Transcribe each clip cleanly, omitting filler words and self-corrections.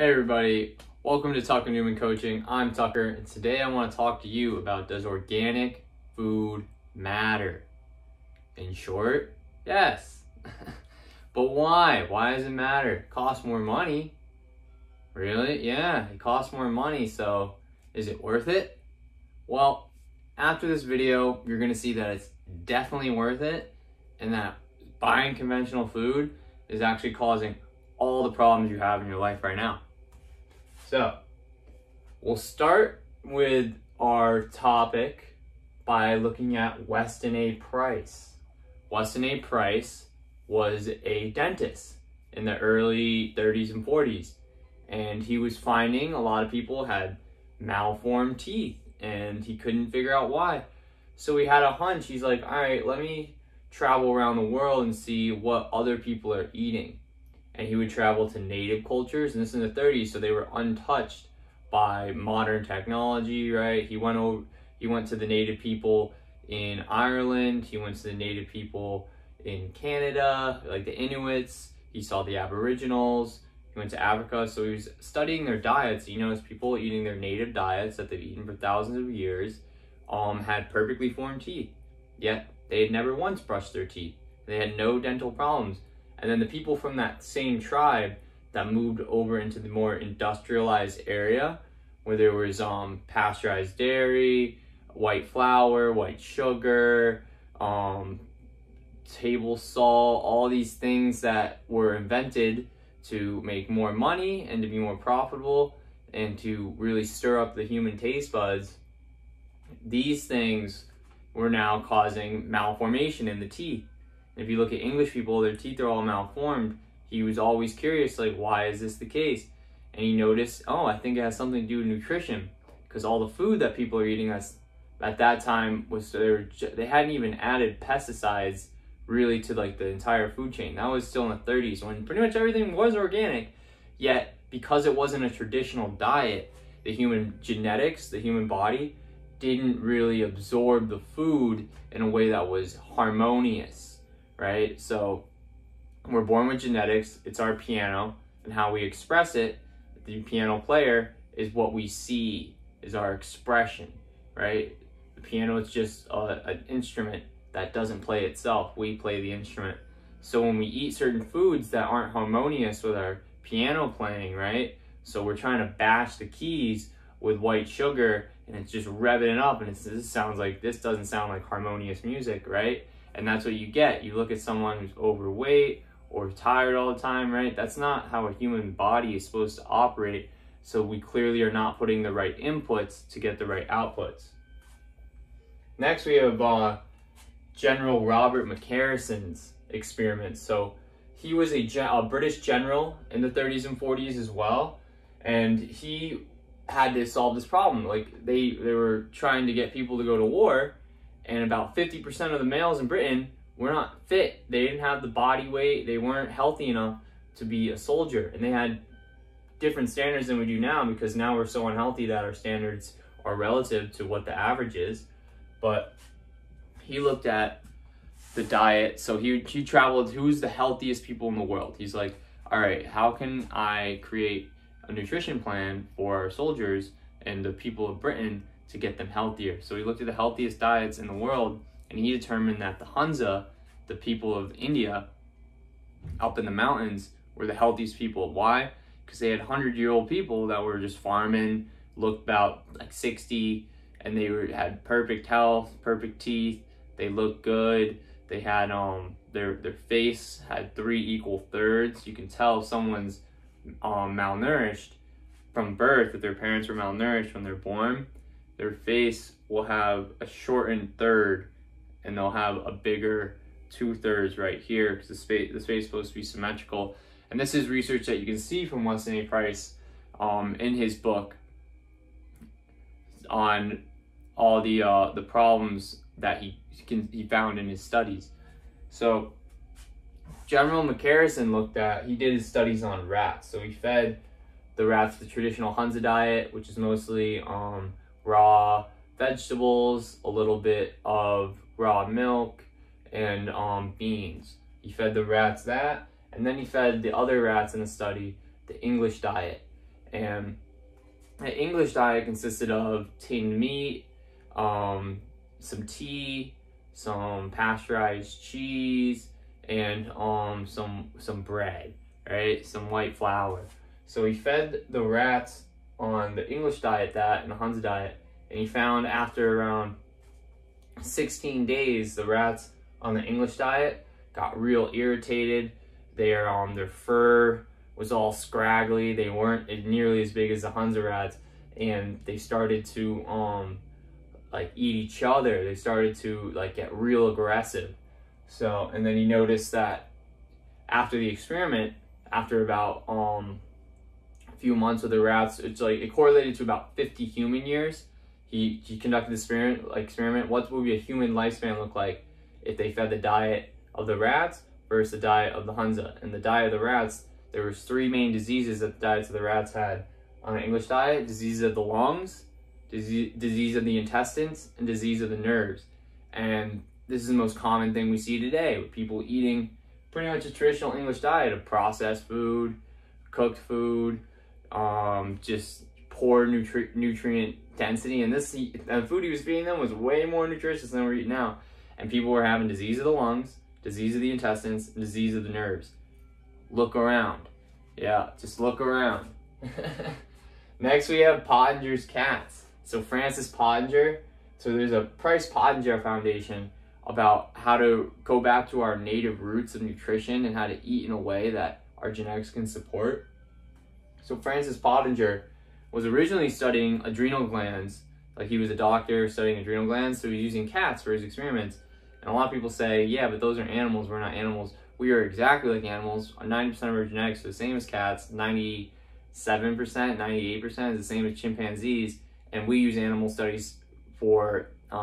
Hey everybody, welcome to Tucker Newman Coaching. I'm Tucker, and today I want to talk to you about, does organic food matter? In short, yes. But why? Why does it matter? It costs more money. Really? Yeah, it costs more money, so is it worth it? Well, after this video, you're going to see that it's definitely worth it, and that buying conventional food is actually causing all the problems you have in your life right now. So, we'll start with our topic by looking at Weston A. Price. Weston A. Price was a dentist in the early 30s and 40s, and he was finding a lot of people had malformed teeth, and he couldn't figure out why. So he had a hunch. He's like, all right, let me travel around the world and see what other people are eating. And he would travel to native cultures, and this in the 30s, so they were untouched by modern technology, right? He went to the native people in Ireland, he went to the native people in Canada, like the Inuits, he saw the Aboriginals, he went to Africa, so he was studying their diets. You notice people eating their native diets that they've eaten for thousands of years had perfectly formed teeth, yet they had never once brushed their teeth. They had no dental problems. And then the people from that same tribe that moved over into the more industrialized area, where there was pasteurized dairy, white flour, white sugar, table salt, all these things that were invented to make more money and to be more profitable and to really stir up the human taste buds. These things were now causing malformation in the teeth. If you look at English people, their teeth are all malformed. He was always curious, like, why is this the case? And he noticed, oh, I think it has something to do with nutrition, because all the food that people are eating at that time was, they hadn't even added pesticides really to like the entire food chain. That was still in the 30s when pretty much everything was organic, yet because it wasn't a traditional diet, the human genetics, the human body, didn't really absorb the food in a way that was harmonious. Right? So we're born with genetics, it's our piano, and how we express it, the piano player, is what we see, is our expression, right? The piano is just an instrument that doesn't play itself, we play the instrument. So when we eat certain foods that aren't harmonious with our piano playing, right? So we're trying to bash the keys with white sugar, and it's just revving it up, and this doesn't sound like harmonious music, right? And that's what you get. You look at someone who's overweight or tired all the time, right? That's not how a human body is supposed to operate. So we clearly are not putting the right inputs to get the right outputs. Next, we have General Robert McCarrison's experiments. So he was a British general in the 30s and 40s as well. And he had to solve this problem. Like they were trying to get people to go to war, and about 50% of the males in Britain were not fit. They didn't have the body weight. They weren't healthy enough to be a soldier. And they had different standards than we do now, because now we're so unhealthy that our standards are relative to what the average is. But he looked at the diet. So he traveled, who's the healthiest people in the world? He's like, all right, how can I create a nutrition plan for our soldiers and the people of Britain to get them healthier? So he looked at the healthiest diets in the world, and he determined that the Hunza, the people of India up in the mountains, were the healthiest people. Why? Because they had 100-year-old people that were just farming, looked about like 60, and they had perfect health, perfect teeth, they looked good, they had their face had 3 equal thirds. You can tell if someone's malnourished from birth, if their parents were malnourished when they're born, their face will have a shortened third, and they'll have a bigger 2/3 right here, because the space is supposed to be symmetrical. And this is research that you can see from Weston A. Price in his book on all the problems that he found in his studies. So General McCarrison he did his studies on rats. So he fed the rats the traditional Hunza diet, which is mostly raw vegetables, a little bit of raw milk, and beans. He fed the rats that, and then he fed the other rats in the study the English diet. And the English diet consisted of tinned meat, some tea, some pasteurized cheese, and some bread, right? Some white flour. So he fed the rats on the English diet that and the Hansa diet, and he found after around 16 days the rats on the English diet got real irritated. Their fur was all scraggly. They weren't nearly as big as the Hansa rats, and they started to like eat each other. They started to like get real aggressive. So, and then he noticed that after the experiment, after about a few months with the rats, it's like it correlated to about 50 human years. He conducted this experiment. What would be a human lifespan look like if they fed the diet of the rats versus the diet of the Hansa? And the diet of the rats, there was 3 main diseases that the diets of the rats had on the English diet: disease of the lungs, disease of the intestines, and disease of the nerves. And this is the most common thing we see today, with people eating pretty much a traditional English diet of processed food, cooked food, just poor nutrient density. And the food he was feeding them was way more nutritious than we're eating now. And people were having disease of the lungs, disease of the intestines, and disease of the nerves. Look around. Yeah, just look around. Next, we have Pottinger's cats. So Francis Pottinger, so there's a Price Pottinger Foundation about how to go back to our native roots of nutrition and how to eat in a way that our genetics can support. So Francis Pottinger was originally studying adrenal glands. Like, he was a doctor studying adrenal glands, so he was using cats for his experiments. And a lot of people say, yeah, but those are animals, we're not animals. We are exactly like animals. 90% of our genetics are the same as cats. 97%, 98% is the same as chimpanzees. And we use animal studies for, the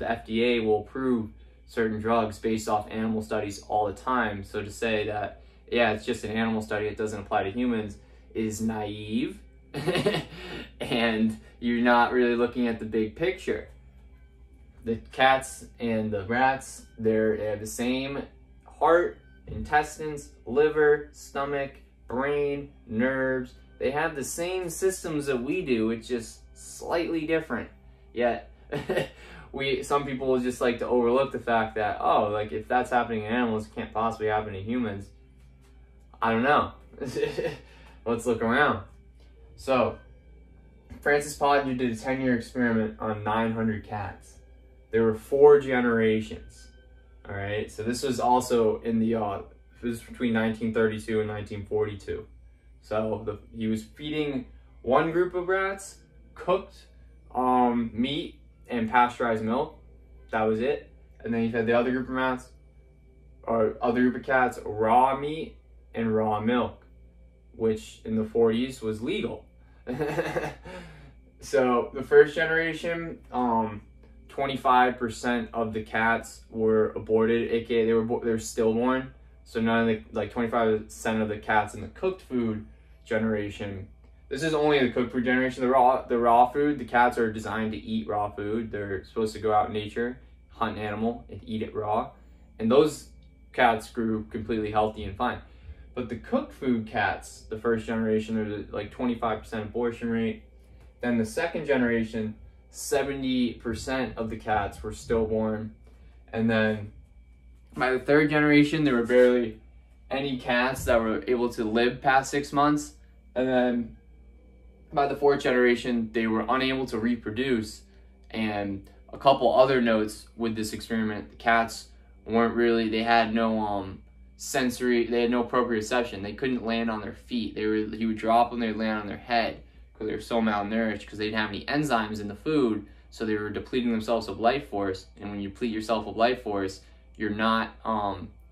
FDA will approve certain drugs based off animal studies all the time. So to say that, yeah, it's just an animal study, it doesn't apply to humans, is naive. And you're not really looking at the big picture. The cats and the rats, they have the same heart, intestines, liver, stomach, brain, nerves. They have the same systems that we do. It's just slightly different. Yet some people just like to overlook the fact that, oh, like, if that's happening in animals, it can't possibly happen in humans. I don't know. Let's look around. So Francis Pottinger did a 10-year experiment on 900 cats. There were 4 generations. All right, so this was also in the it was between 1932 and 1942. So he was feeding one group of rats cooked meat and pasteurized milk. That was it. And then he fed the other group of rats, or other group of cats, raw meat and raw milk, which in the 40s was legal. So the first generation, 25% of the cats were aborted, aka they were stillborn. So none of the, like 25% of the cats in the cooked food generation. This is only the cooked food generation. The raw food, the cats are designed to eat raw food. They're supposed to go out in nature, hunt an animal, and eat it raw. And those cats grew completely healthy and fine. But the cooked food cats, the first generation, there's like 25% abortion rate. Then the second generation, 70% of the cats were stillborn. And then by the third generation, there were barely any cats that were able to live past 6 months. And then by the fourth generation, they were unable to reproduce. And a couple other notes with this experiment: the cats weren't really, they had no sensory, they had no proprioception. They couldn't land on their feet. He would drop them, they'd land on their head because they were so malnourished, because they didn't have any enzymes in the food, so they were depleting themselves of life force. And when you deplete yourself of life force, you're not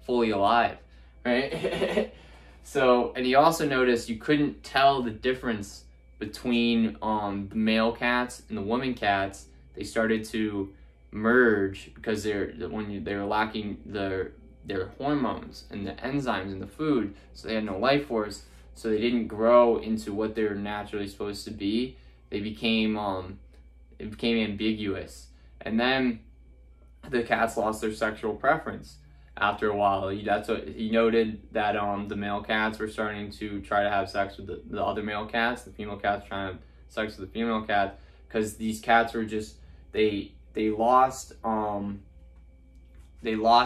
fully alive, right? So, and he also noticed you couldn't tell the difference between the male cats and the woman cats. They started to merge because they were lacking their hormones and the enzymes in the food, so they had no life force, so they didn't grow into what they were naturally supposed to be. They became it became ambiguous. And then the cats lost their sexual preference. after a while. That's what he noted, that the male cats were starting to try to have sex with the other male cats. The female cats trying to have sex with the female cat, because these cats were just, they lost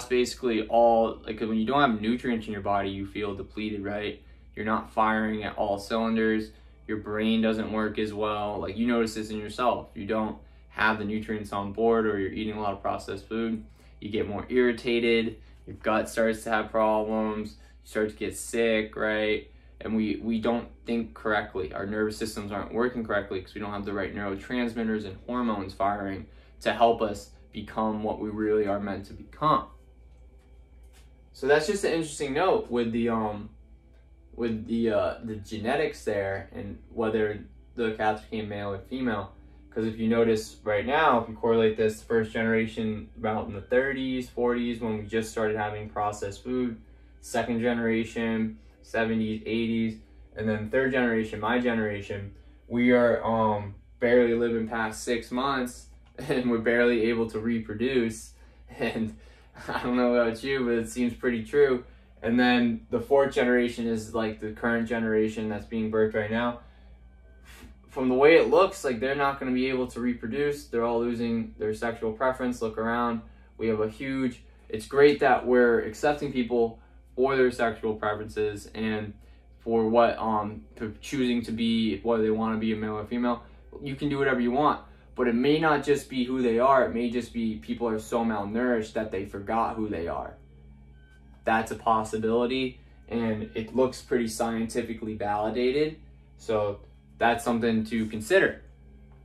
basically all, like, when you don't have nutrients in your body, you feel depleted, right? You're not firing at all cylinders. Your brain doesn't work as well. Like, you notice this in yourself. You don't have the nutrients on board, or you're eating a lot of processed food. You get more irritated. Your gut starts to have problems. You start to get sick, right? And we don't think correctly. Our nervous systems aren't working correctly because we don't have the right neurotransmitters and hormones firing to help us become what we really are meant to become. So that's just an interesting note with the genetics there, and whether the cats became male or female. Because if you notice right now, if you correlate this first generation about in the 30s, 40s, when we just started having processed food, second generation, 70s, 80s, and then third generation, my generation, we are barely living past 6 months, and we're barely able to reproduce. And I don't know about you, but it seems pretty true. And then the fourth generation is like the current generation that's being birthed right now. From the way it looks, like they're not going to be able to reproduce. They're all losing their sexual preference. Look around. We have a huge, it's great that we're accepting people for their sexual preferences and for what, for choosing to be, whether they want to be a male or female. You can do whatever you want, but it may not just be who they are. It may just be people are so malnourished that they forgot who they are. That's a possibility, and it looks pretty scientifically validated. So that's something to consider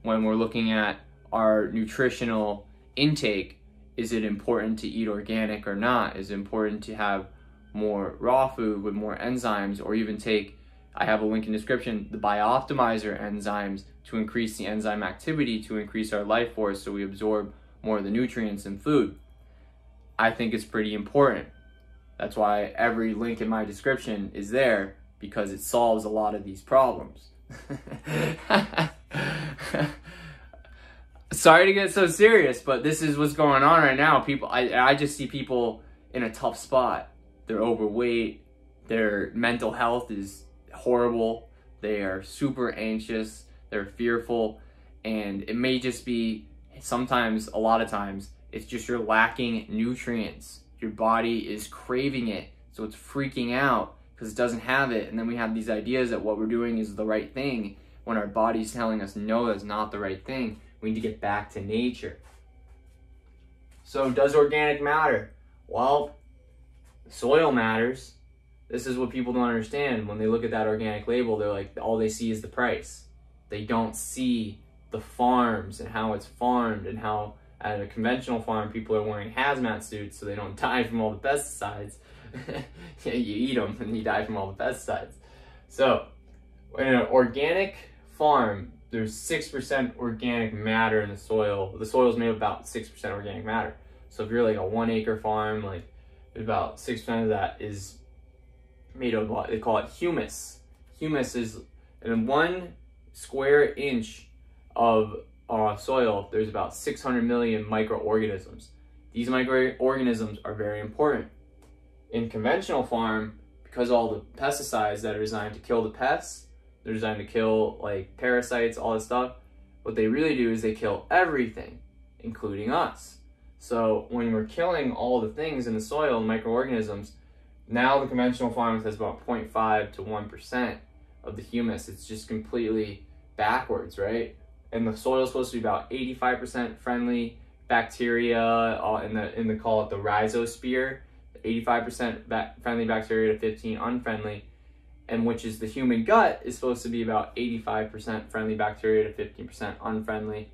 when we're looking at our nutritional intake. Is it important to eat organic or not? Is it important to have more raw food with more enzymes, or even take, I have a link in the description, the Biooptimizer enzymes to increase the enzyme activity, to increase our life force so we absorb more of the nutrients in food? I think it's pretty important. That's why every link in my description is there, because it solves a lot of these problems. Sorry to get so serious, but this is what's going on right now. People, I just see people in a tough spot. They're overweight. Their mental health is horrible. They are super anxious. They're fearful. And it may just be, sometimes, a lot of times, it's just you're lacking nutrients. Your body is craving it, so it's freaking out because it doesn't have it. And then we have these ideas that what we're doing is the right thing, when our body's telling us, no, that's not the right thing. We need to get back to nature. So does organic matter? Well, soil matters. This is what people don't understand. When they look at that organic label, they're like, all they see is the price. They don't see the farms and how it's farmed, and how at a conventional farm, people are wearing hazmat suits so they don't die from all the pesticides. You eat them and you die from all the pesticides. So in an organic farm, there's 6% organic matter in the soil. The soil is made of about 6% organic matter. So if you're like a 1 acre farm, like about 6% of that is made of what they call it humus. Humus is in 1 square inch of soil, there's about 600 million microorganisms. These microorganisms are very important. In conventional farm, because all the pesticides that are designed to kill the pests, they're designed to kill like parasites, all this stuff, what they really do is they kill everything, including us. So when we're killing all the things in the soil, microorganisms, now the conventional farm has about 0.5 to 1% of the humus. It's just completely backwards, right? And the soil is supposed to be about 85% friendly bacteria, in the call it the rhizosphere, 85% friendly bacteria to 15 unfriendly, and which is the human gut is supposed to be about 85% friendly bacteria to 15% unfriendly.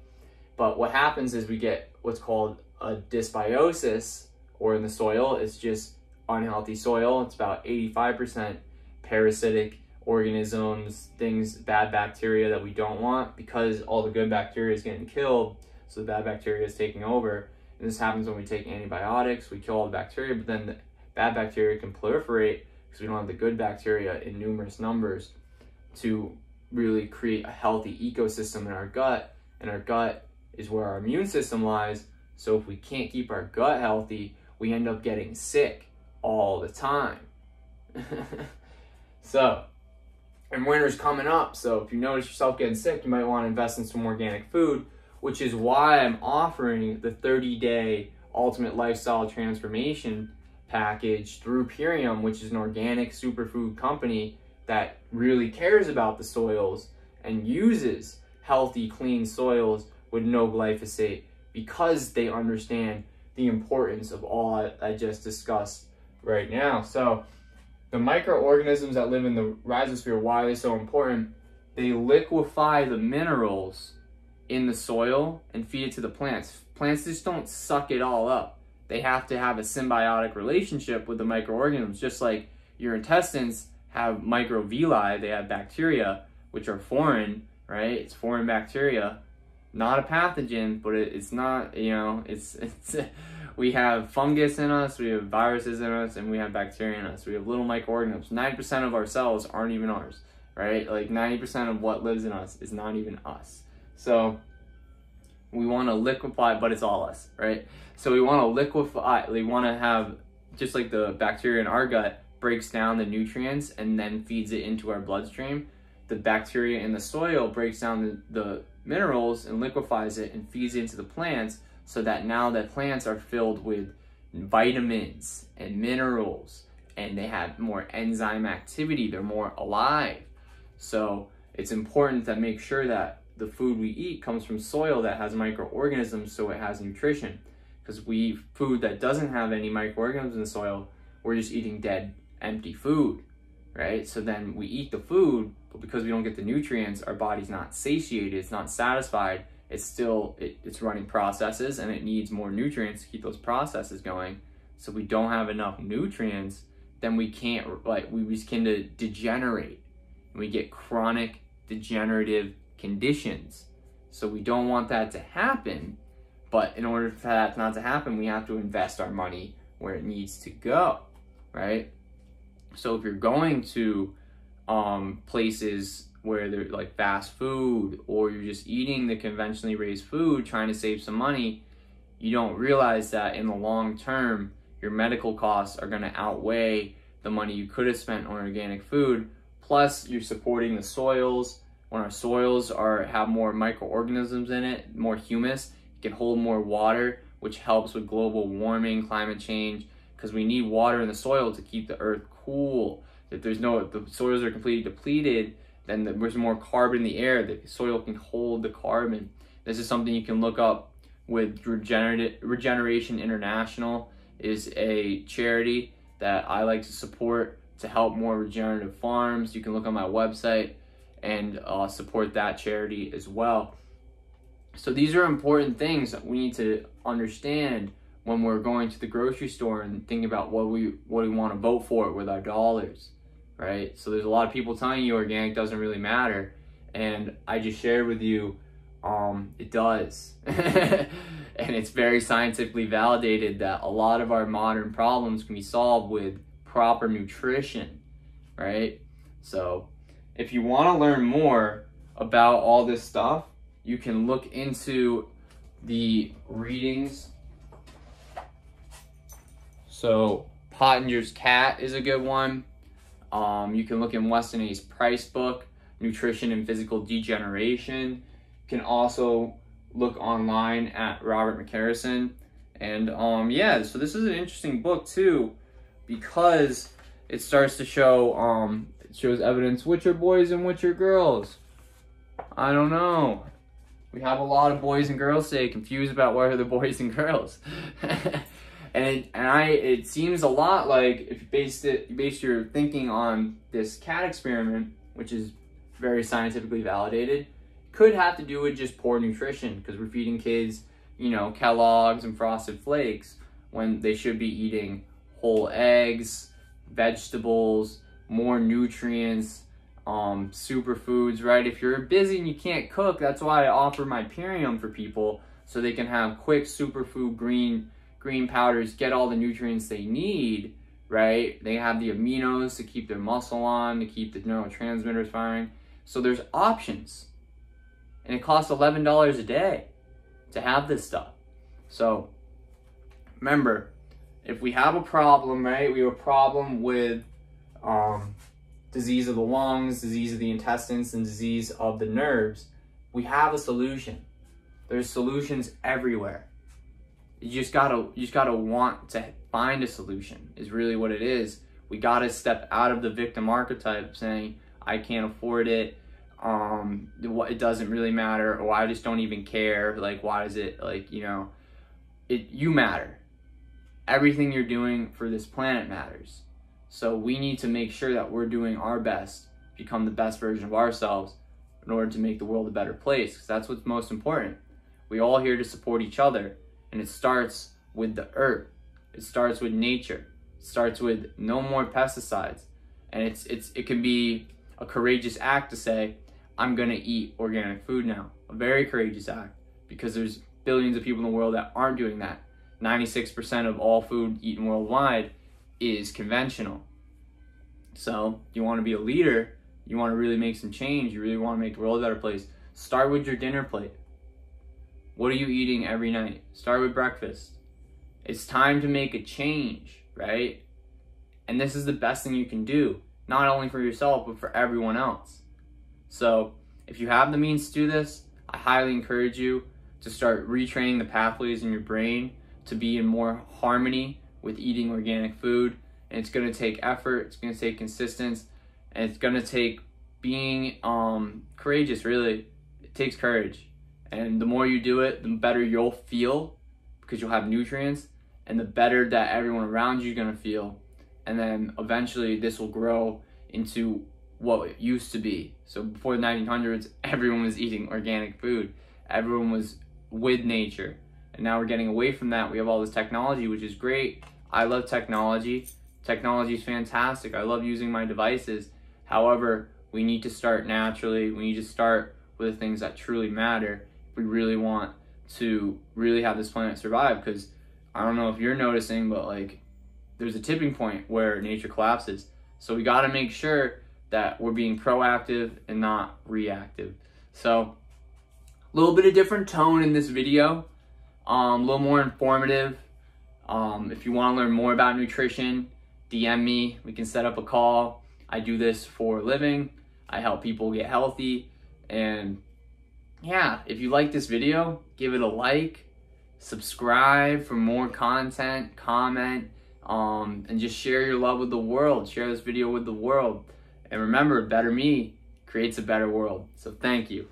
But what happens is we get what's called a dysbiosis, or in the soil, it's just unhealthy soil. It's about 85% parasitic organisms, things, bad bacteria that we don't want, because all the good bacteria is getting killed, so the bad bacteria is taking over. And this happens when we take antibiotics, we kill all the bacteria, but then the bad bacteria can proliferate because we don't have the good bacteria in numerous numbers to really create a healthy ecosystem in our gut. And our gut is where our immune system lies. So if we can't keep our gut healthy, we end up getting sick. all the time. So, and winter's coming up, so if you notice yourself getting sick, you might want to invest in some organic food, which is why I'm offering the 30-day Ultimate Lifestyle Transformation package through Purium, which is an organic superfood company that really cares about the soils and uses healthy, clean soils with no glyphosate, because they understand the importance of all I just discussed right now. So the microorganisms that live in the rhizosphere, why are they so important? They liquefy the minerals in the soil and feed it to the plants. Plants just don't suck it all up. They have to have a symbiotic relationship with the microorganisms, just like your intestines have microvilli. They have bacteria, which are foreign, right? It's foreign bacteria, not a pathogen, but it's not, you know, it's we have fungus in us, we have viruses in us, and we have bacteria in us. We have little microorganisms. 90% of our cells aren't even ours, right? Like 90% of what lives in us is not even us. So we want to liquefy, but it's all us, right? So we want to liquefy, we want to have, just like the bacteria in our gut breaks down the nutrients and then feeds it into our bloodstream, the bacteria in the soil breaks down the minerals and liquefies it and feeds it into the plants, so that now the plants are filled with vitamins and minerals, and they have more enzyme activity, they're more alive. So it's important to make sure that the food we eat comes from soil that has microorganisms, so it has nutrition. Because food that doesn't have any microorganisms in the soil, we're just eating dead, empty food, right? So then we eat the food, but because we don't get the nutrients, our body's not satiated, it's not satisfied, it's still, it's running processes, and it needs more nutrients to keep those processes going. So we don't have enough nutrients, then we can't, like, we begin to degenerate, and we get chronic degenerative conditions. So we don't want that to happen, but in order for that not to happen, we have to invest our money where it needs to go, right? So if you're going to places where they're like fast food, or you're just eating the conventionally raised food trying to save some money, you don't realize that in the long term, your medical costs are going to outweigh the money you could have spent on organic food. Plus, you're supporting the soils. When our soils have more microorganisms in it, more humus, it can hold more water, which helps with global warming, climate change, because we need water in the soil to keep the earth cool. If the soils are completely depleted, then there's more carbon in the air. The soil can hold the carbon. This is something you can look up with Regeneration International, is a charity that I like to support to help more regenerative farms. You can look on my website and support that charity as well. So these are important things that we need to understand when we're going to the grocery store and thinking about what we want to vote for with our dollars, right? So there's a lot of people telling you organic doesn't really matter, and I just shared with you it does. And it's very scientifically validated that a lot of our modern problems can be solved with proper nutrition, right? So if you want to learn more about all this stuff, you can look into the readings. So Pottinger's Cat is a good one. You can look in Weston A's Price book, Nutrition and Physical Degeneration. You can also look online at Robert McCarrison. And yeah, so this is an interesting book too, because it starts to show, it shows evidence which are boys and which are girls. I don't know. We have a lot of boys and girls today confused about what are the boys and girls. It seems a lot like if you base your thinking on this cat experiment, which is very scientifically validated, could have to do with just poor nutrition, because we're feeding kids, you know, Kellogg's and Frosted Flakes when they should be eating whole eggs, vegetables, more nutrients, superfoods, right? If you're busy and you can't cook, that's why I offer my Purium for people, so they can have quick superfood green powders, get all the nutrients they need, right? They have the aminos to keep their muscle on, to keep the neurotransmitters firing. So there's options. And it costs $11 a day to have this stuff. So remember, if we have a problem, right? We have a problem with disease of the lungs, disease of the intestines, and disease of the nerves. We have a solution. There's solutions everywhere. You just gotta want to find a solution, is really what it is. We gotta step out of the victim archetype saying, I can't afford it, it doesn't really matter, or I just don't even care, like, why does it, like, you know, you matter. Everything you're doing for this planet matters. So we need to make sure that we're doing our best, become the best version of ourselves in order to make the world a better place, because that's what's most important. We're all here to support each other, and it starts with the earth. It starts with nature. It starts with no more pesticides. And it can be a courageous act to say, I'm gonna eat organic food now. A very courageous act, because there's billions of people in the world that aren't doing that. 96% of all food eaten worldwide is conventional. So you want to be a leader, you want to really make some change, you really want to make the world a better place, start with your dinner plate. What are you eating every night? Start with breakfast. It's time to make a change, right? And this is the best thing you can do, not only for yourself, but for everyone else. So if you have the means to do this, I highly encourage you to start retraining the pathways in your brain to be in more harmony with eating organic food. And it's going to take effort, it's going to take consistency, and it's going to take being courageous. Really, it takes courage. And the more you do it, the better you'll feel, because you'll have nutrients, and the better that everyone around you is going to feel. And then eventually this will grow into what it used to be. So before the 1900s, everyone was eating organic food. Everyone was with nature. And now we're getting away from that. We have all this technology, which is great. I love technology. Technology is fantastic. I love using my devices. However, we need to start naturally. We need to start with the things that truly matter if we really want to really have this planet survive. Because I don't know if you're noticing, but like, there's a tipping point where nature collapses. So we got to make sure that we're being proactive and not reactive. So a little bit of different tone in this video, a little more informative. If you want to learn more about nutrition, DM me, we can set up a call. I do this for a living. I help people get healthy. And yeah, if you like this video, give it a like, subscribe for more content, comment, and just share your love with the world. Share this video with the world. And remember, better me creates a better world. So thank you.